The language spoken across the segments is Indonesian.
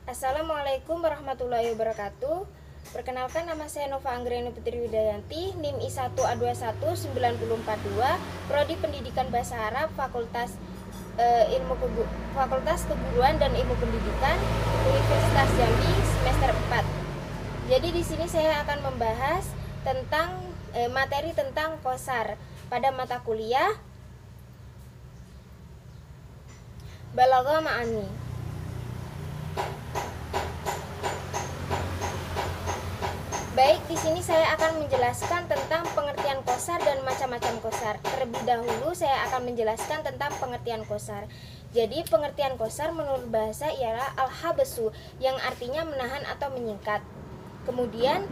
Assalamualaikum warahmatullahi wabarakatuh. Perkenalkan, nama saya Nova Anggreni Putri Widayanti, NIM I1A219042, Prodi Pendidikan Bahasa Arab, Fakultas Keguruan dan Ilmu Pendidikan, Universitas Jambi, semester 4. Jadi di sini saya akan membahas tentang materi tentang qasar pada mata kuliah Balaghah Ma'ani. Baik, di sini saya akan menjelaskan tentang pengertian qasar dan macam-macam qasar. Terlebih dahulu saya akan menjelaskan tentang pengertian qasar. Jadi pengertian qasar menurut bahasa ialah al-habsu, yang artinya menahan atau menyingkat. Kemudian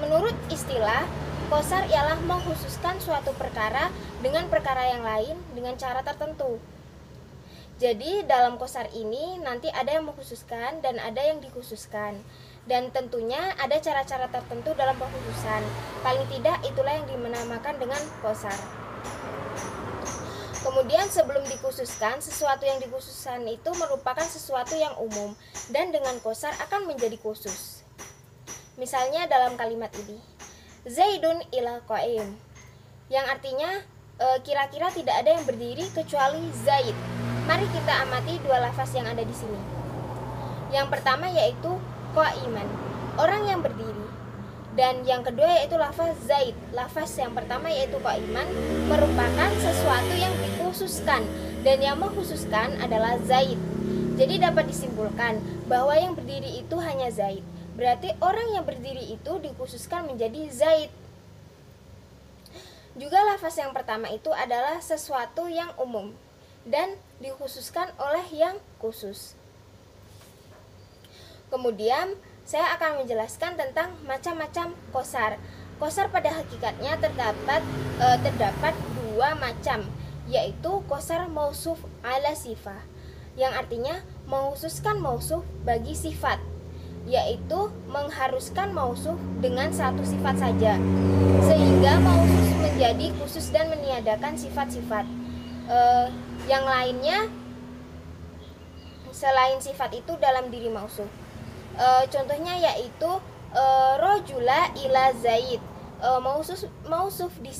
menurut istilah, qasar ialah mengkhususkan suatu perkara dengan perkara yang lain dengan cara tertentu. Jadi dalam qasar ini nanti ada yang mengkhususkan dan ada yang dikhususkan. Dan tentunya ada cara-cara tertentu dalam pengkhususan. Paling tidak itulah yang dinamakan dengan qasar. Kemudian sebelum dikhususkan, sesuatu yang dikhususkan itu merupakan sesuatu yang umum dan dengan qasar akan menjadi khusus. Misalnya dalam kalimat ini, Zaidun ila qa'im, yang artinya kira-kira tidak ada yang berdiri kecuali Zaid. Mari kita amati dua lafaz yang ada di sini. Yang pertama yaitu qa'iman, orang yang berdiri. Dan yang kedua yaitu lafaz Zaid. Lafaz yang pertama yaitu qa'iman merupakan sesuatu yang dikhususkan, dan yang mengkhususkan adalah Zaid. Jadi dapat disimpulkan bahwa yang berdiri itu hanya Zaid. Berarti orang yang berdiri itu dikhususkan menjadi Zaid. Juga lafaz yang pertama itu adalah sesuatu yang umum dan dikhususkan oleh yang khusus. Kemudian saya akan menjelaskan tentang macam-macam qasar. Qasar pada hakikatnya terdapat dua macam, yaitu qasar mausuf ala sifah, yang artinya mengkhususkan mausuf bagi sifat, yaitu mengharuskan mausuf dengan satu sifat saja, sehingga mausuf menjadi khusus dan meniadakan sifat-sifat yang lainnya selain sifat itu dalam diri mausuf. Contohnya yaitu rojula ila Zaid. Mausuf di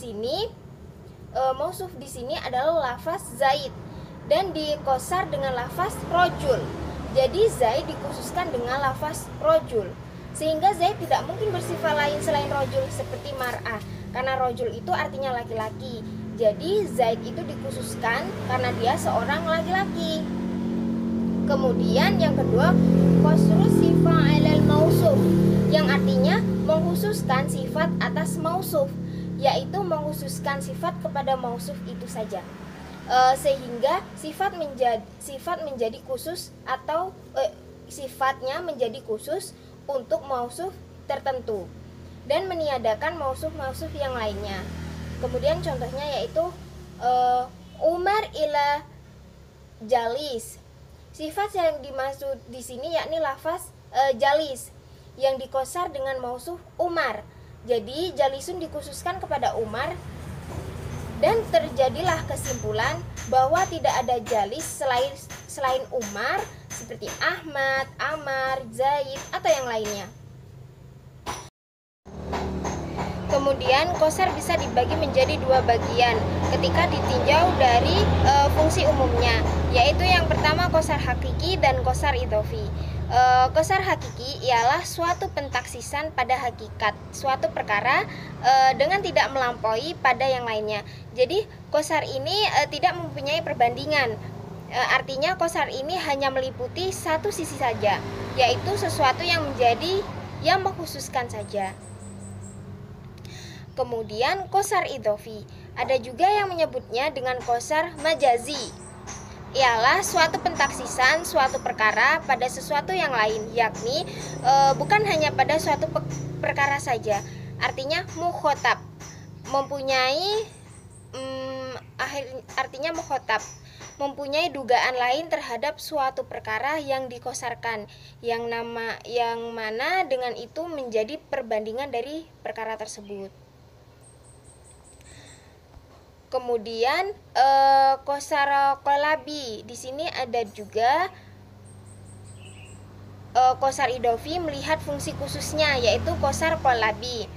sini adalah lafaz Zaid dan diqasar dengan lafaz rojul. Jadi Zaid dikhususkan dengan lafaz rojul, sehingga Zaid tidak mungkin bersifat lain selain rojul seperti mar'ah, karena rojul itu artinya laki-laki. Jadi Zaid itu dikhususkan karena dia seorang laki-laki. Kemudian yang kedua, qasru sifat alal mausuf, yang artinya mengkhususkan sifat atas mausuf, yaitu mengkhususkan sifat kepada mausuf itu saja, sehingga sifat menjadi khusus atau sifatnya menjadi khusus untuk mausuf tertentu dan meniadakan mausuf-mausuf yang lainnya. Kemudian contohnya yaitu Umar ila jalis. Sifat yang dimaksud di sini yakni lafaz jalis yang diqasar dengan mausuf Umar. Jadi jalisun dikhususkan kepada Umar, dan terjadilah kesimpulan bahwa tidak ada jalis selain Umar seperti Ahmad, Amar, Zaid atau yang lainnya. Kemudian qasar bisa dibagi menjadi dua bagian ketika ditinjau dari fungsi umumnya, yaitu yang pertama qasar hakiki dan qasar idhofi. Qasar hakiki ialah suatu pentaksisan pada hakikat suatu perkara dengan tidak melampaui pada yang lainnya. Jadi qasar ini tidak mempunyai perbandingan. Artinya qasar ini hanya meliputi satu sisi saja, yaitu sesuatu yang mengkhususkan saja. Kemudian qasar idhofi, ada juga yang menyebutnya dengan qasar majazi, ialah suatu pentaksisan suatu perkara pada sesuatu yang lain, yakni bukan hanya pada suatu perkara saja. Artinya mukhotab mempunyai dugaan lain terhadap suatu perkara yang diqasarkan, yang mana dengan itu menjadi perbandingan dari perkara tersebut. Kemudian qasar qalabi, di sini ada juga qosar idofi melihat fungsi khususnya, yaitu qosar qolabi.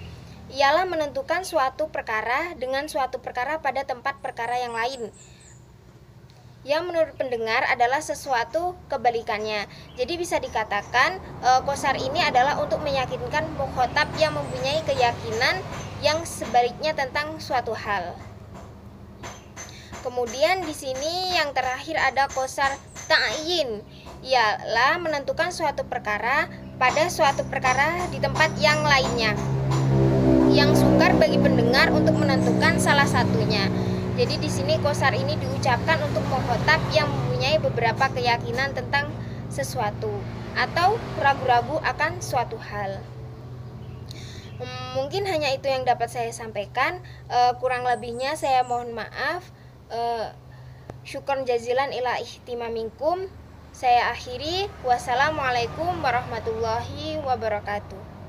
Ialah menentukan suatu perkara dengan suatu perkara pada tempat perkara yang lain, yang menurut pendengar adalah sesuatu kebalikannya. Jadi bisa dikatakan qosar ini adalah untuk meyakinkan mukhotab yang mempunyai keyakinan yang sebaliknya tentang suatu hal. Kemudian di sini yang terakhir ada qosar ta'yin, ialah menentukan suatu perkara pada suatu perkara di tempat yang lainnya, yang sukar bagi pendengar untuk menentukan salah satunya. Jadi di sini qosar ini diucapkan untuk mukhotab yang mempunyai beberapa keyakinan tentang sesuatu atau ragu-ragu akan suatu hal. Mungkin hanya itu yang dapat saya sampaikan. Kurang lebihnya saya mohon maaf. Syukron jazilan ila ihtimaminkum. Saya akhiri. Wassalamualaikum warahmatullahi wabarakatuh.